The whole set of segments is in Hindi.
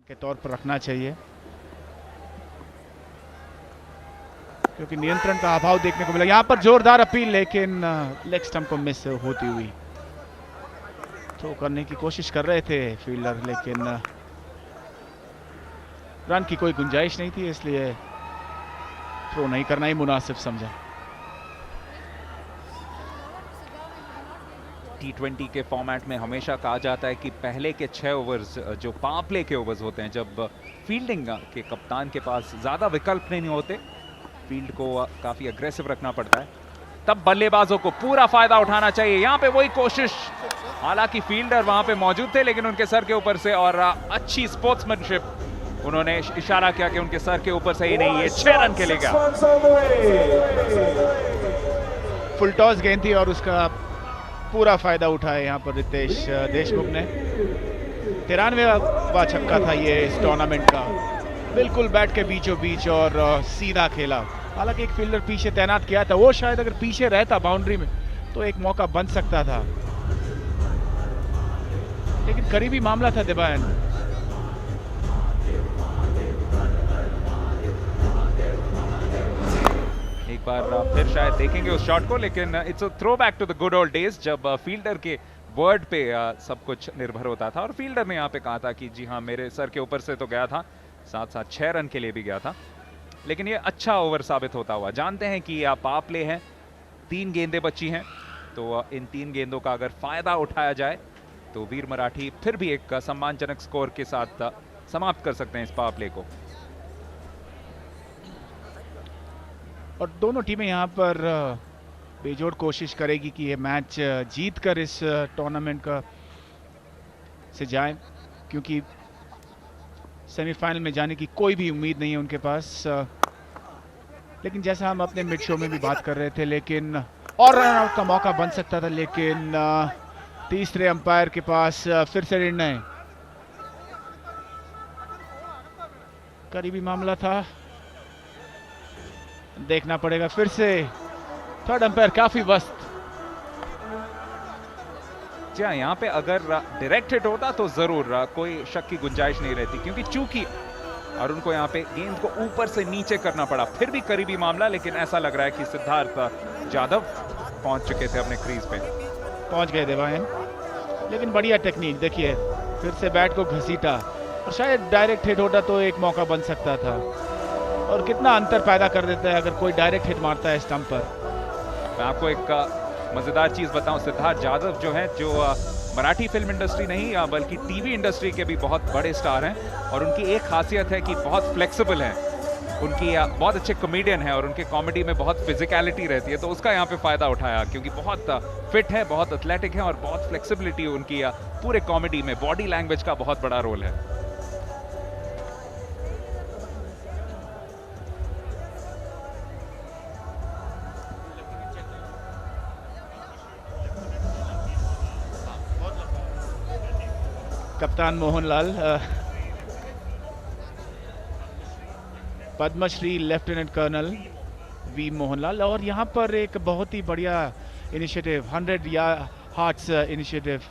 के तौर पर रखना चाहिए, क्योंकि नियंत्रण का अभाव देखने को मिला। यहाँ पर जोरदार अपील, लेकिन लेग स्टंप को मिस होती हुई। थ्रो करने की कोशिश कर रहे थे फील्डर, लेकिन रन की कोई गुंजाइश नहीं थी, इसलिए थ्रो नहीं करना ही मुनासिब समझा। T20 के फॉर्मेट में हमेशा कहा जाता है कि पहले के 6 ओवर्स जो पावर प्ले के ओवर्स होते हैं, जब फील्डिंग के कप्तान के पास ज़्यादा विकल्प नहीं होते, फील्ड को काफ़ी अग्रेसिव रखना पड़ता है, तब बल्लेबाजों को पूरा फायदा उठाना चाहिए। यहाँ पे वही कोशिश, हालांकि फील्डर वहां पे मौजूद थे, लेकिन उनके सर के ऊपर से, और अच्छी स्पोर्ट्समैनशिप, उन्होंने इशारा किया कि उनके सर के ऊपर से ही नहीं, ये 6 रन के लिए गया। फुल टॉस गेंद थी और उसका पूरा फायदा उठाया यहाँ पर रितेश देशमुख ने। 93वां छक्का था ये इस टूर्नामेंट का, बिल्कुल बैट के बीचों बीच और सीधा खेला। हालांकि एक फील्डर पीछे तैनात किया था, वो शायद अगर पीछे रहता बाउंड्री में तो एक मौका बन सकता था, लेकिन करीबी मामला था दिबायन। एक बार फिर शायद देखेंगे उस शॉट को, लेकिन it's a throw back to the good old days, जब फील्डर के वर्ड पे सब कुछ निर्भर होता था, और फील्डर ने यहाँ पे कहा था कि जी हाँ, मेरे सर के ऊपर से तो गया था, साथ साथ 6 रन के लिए भी गया था। लेकिन ये अच्छा ओवर साबित होता हुआ। जानते हैं कि पावर प्ले है, 3 गेंदें बची हैं, तो इन 3 गेंदों का अगर फायदा उठाया जाए तो वीर मराठी फिर भी एक सम्मानजनक स्कोर के साथ समाप्त कर सकते हैं इस पावर प्ले को। और दोनों टीमें यहाँ पर बेजोड़ कोशिश करेगी कि ये मैच जीत कर इस टूर्नामेंट का से जाएं, क्योंकि सेमीफाइनल में जाने की कोई भी उम्मीद नहीं है उनके पास। लेकिन जैसा हम अपने मिड शो में भी बात कर रहे थे, लेकिन और रन आउट का मौका बन सकता था, लेकिन तीसरे अंपायर के पास फिर से निर्णय, करीबी मामला था, देखना पड़ेगा फिर से। थर्ड अंपायर काफी वस्त। जी हाँ, यहाँ पे अगर डायरेक्ट हिट होता तो जरूर कोई शक की गुंजाइश नहीं रहती, क्योंकि चूंकि और उनको यहाँ पे गेंद को ऊपर से नीचे करना पड़ा, फिर भी करीबी मामला, लेकिन ऐसा लग रहा है कि सिद्धार्थ जाधव पहुंच चुके थे अपने क्रीज पे। पहुंच गए देवायन, लेकिन बढ़िया टेक्निक, देखिए फिर से बैट को घसीटा, और शायद डायरेक्ट हिट होता तो एक मौका बन सकता था, और कितना अंतर पैदा कर देता है अगर कोई डायरेक्ट हिट मारता है स्टंप पर। मैं आपको एक मजेदार चीज बताऊं, सिद्धार्थ जाधव जो है, जो मराठी फिल्म इंडस्ट्री नहीं बल्कि टीवी इंडस्ट्री के भी बहुत बड़े स्टार हैं, और उनकी एक खासियत है कि बहुत फ्लेक्सिबल हैं, उनकी बहुत अच्छे कॉमेडियन हैं, और उनके कॉमेडी में बहुत फिजिकलिटी रहती है, तो उसका यहाँ पे फायदा उठाया, क्योंकि बहुत फिट है, बहुत एथलेटिक है, और बहुत फ्लेक्सिबिलिटी उनकी पूरे कॉमेडी में, बॉडी लैंग्वेज का बहुत बड़ा रोल है। कप्तान Mohanlal, Padmashri lieutenant colonel V Mohanlal, और यहाँ पर एक बहुत ही बढ़िया इनिशिएटिव 100 हार्ट्स इनिशिएटिव।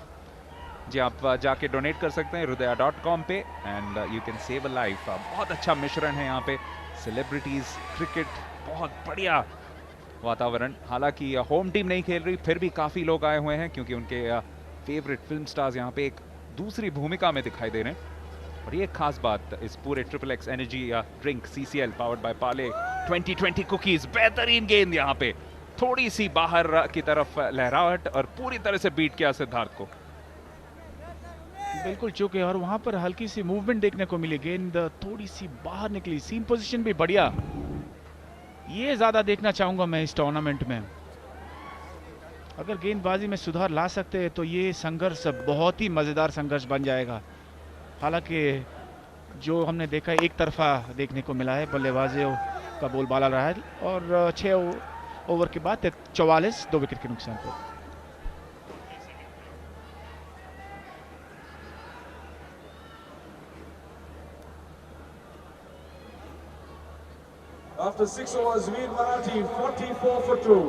जी, आप जाके डोनेट कर सकते हैं hridaya.com पे, and you can save a life. बहुत अच्छा मिश्रण है यहाँ पे, सेलिब्रिटीज, क्रिकेट, बहुत बढ़िया वातावरण। हालांकि होम टीम नहीं खेल रही, फिर भी काफ़ी लोग आए हुए हैं, क्योंकि उनके फेवरेट फिल्म स्टार्स यहाँ पे एक दूसरी भूमिका में दिखाई दे रहे हैं। और ये खास बात, इस पूरे XXX energy drink CCL powered by पाले 2020 कुकीज, बेहतरीन गेंद यहाँ पे, थोड़ी सी बाहर की तरफ लहराहट, और पूरी तरह से बीट किया सिद्धार्थ को। बिल्कुल चूके, और वहां पर हल्की सी मूवमेंट देखने को मिली, गेंद थोड़ी सी बाहर निकली, सीम पोजीशन भी बढ़िया। ये ज्यादा देखना चाहूंगा मैं इस टूर्नामेंट में। अगर गेंदबाजी में सुधार ला सकते हैं तो ये संघर्ष बहुत ही मजेदार संघर्ष बन जाएगा। हालांकि जो हमने देखा एक तरफा देखने को मिला है, बल्लेबाजों का बोलबाला रहा है, और 6 ओवर के बाद 44 2 विकेट के नुकसान पर। After 6 overs, Veer Marathi 44 for 2.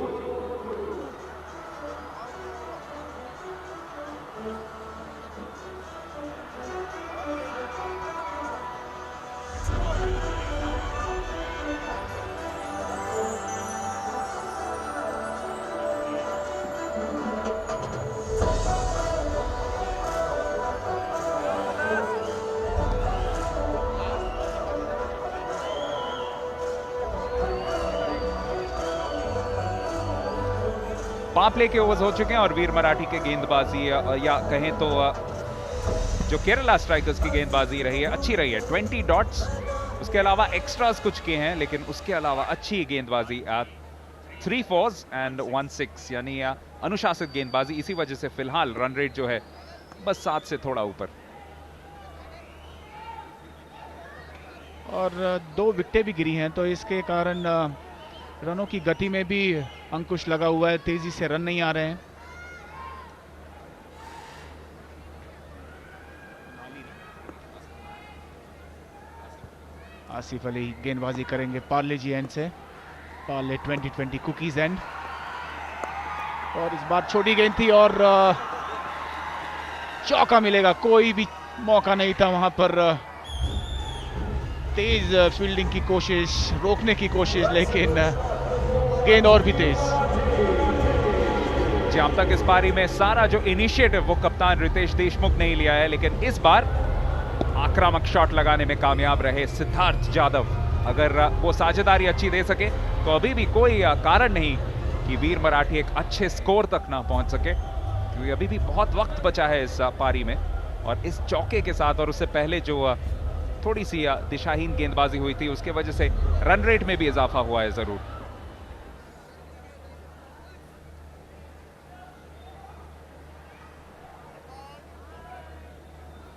Power play के ओवर्स हो चुके हैं और वीर मराठी के गेंदबाजी या कहें तो जो केरला स्ट्राइकर्स की गेंदबाजी रही है अच्छी रही है। 20 डॉट्स, उसके अलावा एक्स्ट्रास कुछ किए हैं, लेकिन उसके अलावा अच्छी गेंदबाजी। 3 4s एंड 1 6, यानी अनुशासित गेंदबाजी। इसी वजह से फिलहाल रन रेट जो है बस 7 से थोड़ा ऊपर। और 2 विकेटें भी गिरी हैं, तो इसके कारण रनों की गति में भी अंकुश लगा हुआ है। तेजी से रन नहीं आ रहे हैं। आसिफ अली गेंदबाजी करेंगे पार्ले जी एंड से। पार्ले 2020 कुकीज एंड, और इस बार छोटी गेंद थी और चौका मिलेगा। कोई भी मौका नहीं था वहां पर। तेज फील्डिंग की कोशिश, रोकने की कोशिश, लेकिन गेंद और भी तेज। जी, अब तक इस पारी में सारा जो इनिशिएटिव वो कप्तान रितेश देशमुख ने ही लिया है, लेकिन इस बार आक्रामक शॉट लगाने में कामयाब रहे सिद्धार्थ जाधव। अगर वो साझेदारी अच्छी दे सके तो अभी भी कोई कारण नहीं कि वीर मराठी एक अच्छे स्कोर तक ना पहुंच सके, क्योंकि अभी भी बहुत वक्त बचा है इस पारी में। और इस चौके के साथ और उससे पहले जो थोड़ी सी दिशाहीन गेंदबाजी हुई थी, उसके वजह से रन रेट में भी इजाफा हुआ है जरूर।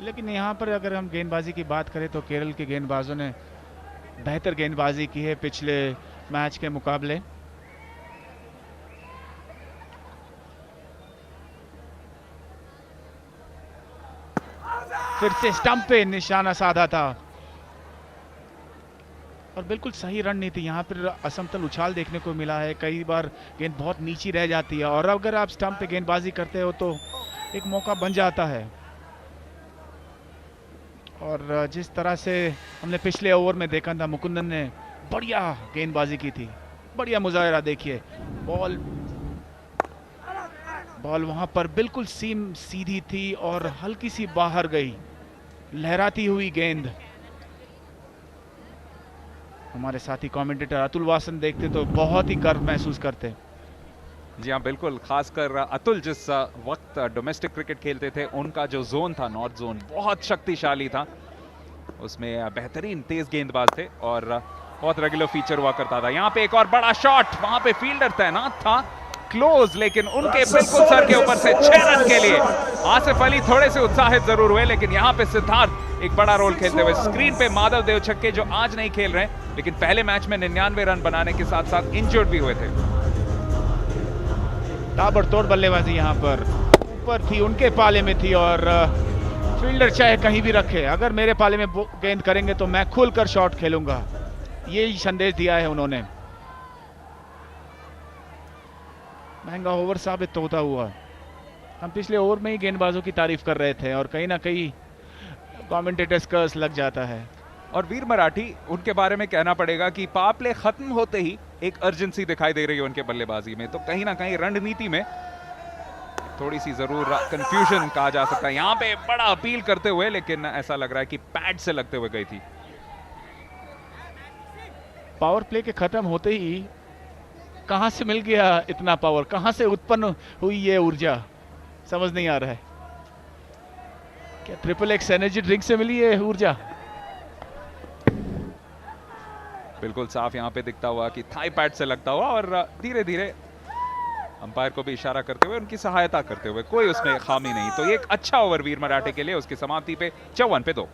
लेकिन यहाँ पर अगर हम गेंदबाजी की बात करें तो केरल के गेंदबाजों ने बेहतर गेंदबाजी की है पिछले मैच के मुकाबले। फिर से स्टंप पे निशाना साधा था और बिल्कुल सही रणनीति। यहाँ पर असमतल उछाल देखने को मिला है। कई बार गेंद बहुत नीची रह जाती है और अगर आप स्टंप पे गेंदबाजी करते हो तो एक मौका बन जाता है। और जिस तरह से हमने पिछले ओवर में देखा था, मुकुंदन ने बढ़िया गेंदबाजी की थी, बढ़िया मुजाहिरा। देखिए बॉल वहां पर बिल्कुल सीम सीधी थी और हल्की सी बाहर गई, लहराती हुई गेंद। हमारे साथी कमेंटेटर अतुल वासन देखते तो बहुत ही गर्व महसूस करते। जी हाँ, बिल्कुल। खासकर अतुल जिस वक्त डोमेस्टिक क्रिकेट खेलते थे, उनका जो जोन था, नॉर्थ जोन, बहुत शक्तिशाली था। उसमें बेहतरीन तेज गेंदबाज थे और बहुत रेगुलर फीचर हुआ करता था। यहाँ पे एक और बड़ा शॉट, वहां पे फील्डर तैनात था क्लोज, लेकिन उनके बिल्कुल सर के ऊपर से 6 रन के लिए आसिफ अली थोड़े से उत्साहित जरूर हुए, लेकिन यहाँ पे सिद्धार्थ एक बड़ा रोल खेलते हुए। स्क्रीन पे माधव देवछक्के जो आज नहीं खेल रहे, लेकिन पहले मैच में 99 रन बनाने के साथ साथ इंजर्ड भी हुए थे। ताबड़तोड़ बल्लेबाजी यहाँ पर ऊपर थी, उनके पाले में थी और फील्डर चाहे कहीं भी रखे, अगर मेरे पाले में गेंद करेंगे तो मैं खुलकर शॉट खेलूंगा, यही संदेश दिया है उन्होंने। महंगा ओवर साबित होता हुआ। हम पिछले ओवर में ही गेंदबाजों की तारीफ कर रहे थे और कहीं ना कहीं कमेंटेटर्स कर्स लग जाता है। और वीर मराठी, उनके बारे में कहना पड़ेगा कि पावर प्ले खत्म होते ही एक अर्जेंसी दिखाई दे रही है उनके बल्लेबाजी में, तो कहीं ना कहीं रणनीति में थोड़ी सी जरूर कंफ्यूजन कहा जा सकता है। यहाँ पे बड़ा अपील करते हुए, लेकिन ऐसा लग रहा है कि पैड से लगते हुए गई थी। पावर प्ले के खत्म होते ही कहां से मिल गया इतना पावर, कहां से उत्पन्न हुई ये ऊर्जा, समझ नहीं आ रहा है। क्या ट्रिपल एक्स एनर्जी ड्रिंक से मिली है ऊर्जा? बिल्कुल साफ यहाँ पे दिखता हुआ कि थाई पैड से लगता हुआ, और धीरे धीरे अंपायर को भी इशारा करते हुए, उनकी सहायता करते हुए, कोई उसमें खामी नहीं। तो ये एक अच्छा ओवर वीर मराठी के लिए, उसकी समाप्ति पे 54 पे 2।